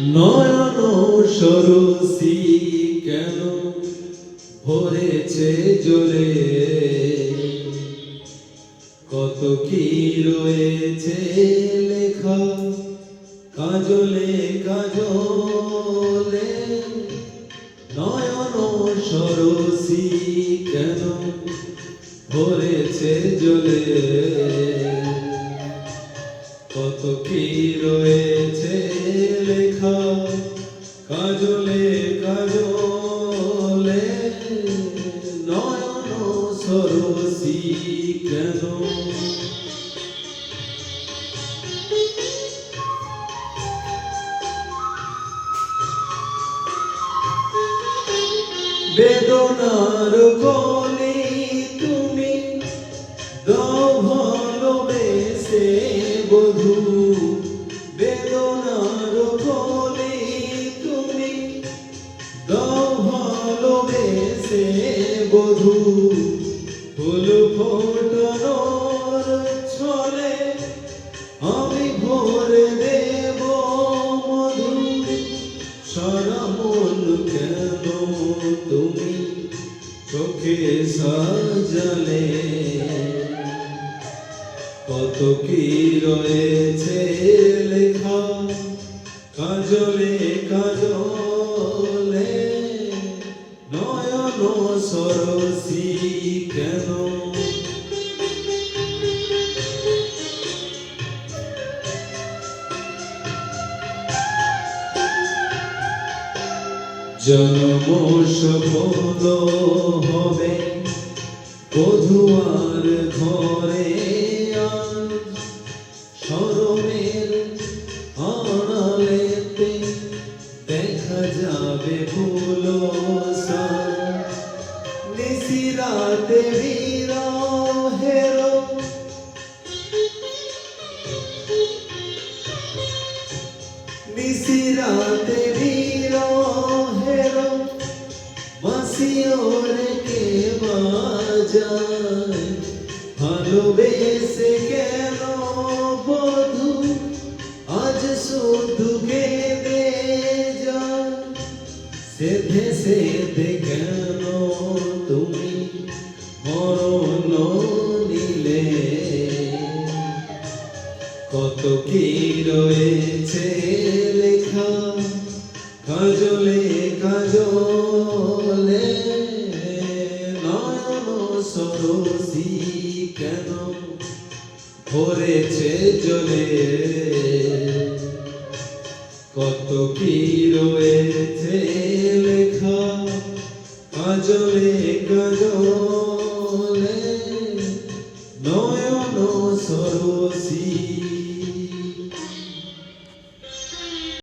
নয়ন সরসী কেন ভরেছে জলে, কত কি রয়েছে লেখা কাজলে কাজলে। নয়ন সরসী কেন ভরেছে জলে, কত কি রয়েছে লেখা কাজলে কাজলে। নয়ন সরসী কেন, বেদনার কলি তুমি দাও ভালোবেসে বধূ, বেদনার কলি তুমি দাও ভালোবেসে বধূ। ফুল ফোটানোর ছলে আমি ভরে দেব মধু, সারা মন কেন তুমি চোখে সাজালে। কত কি রয়েছে লেখা কাজলে কাজলে। নয়ন সরসী কেন, জন্ম সফল হবে বধুয়ার ঘরে আজ, শরমের আড়ালেতে দেখা যাবে ফুল সাজ। নিশিরাতে বিরহের, নিশিরাতে বিরহের বাঁশিও রেখে বাজায়। ভালোবেসে কেন বধূ আজ শুধু কেঁদে যায়, সেধে সেধে কেন তুমি মরণ নিলে। কত কি রয়েছে লেখা কাজলে কাজলে। নয়ন সরসী কেন ভরেছে জলে, কত কি রয়েছে লেখা কাজলে কাজলে। নয়ন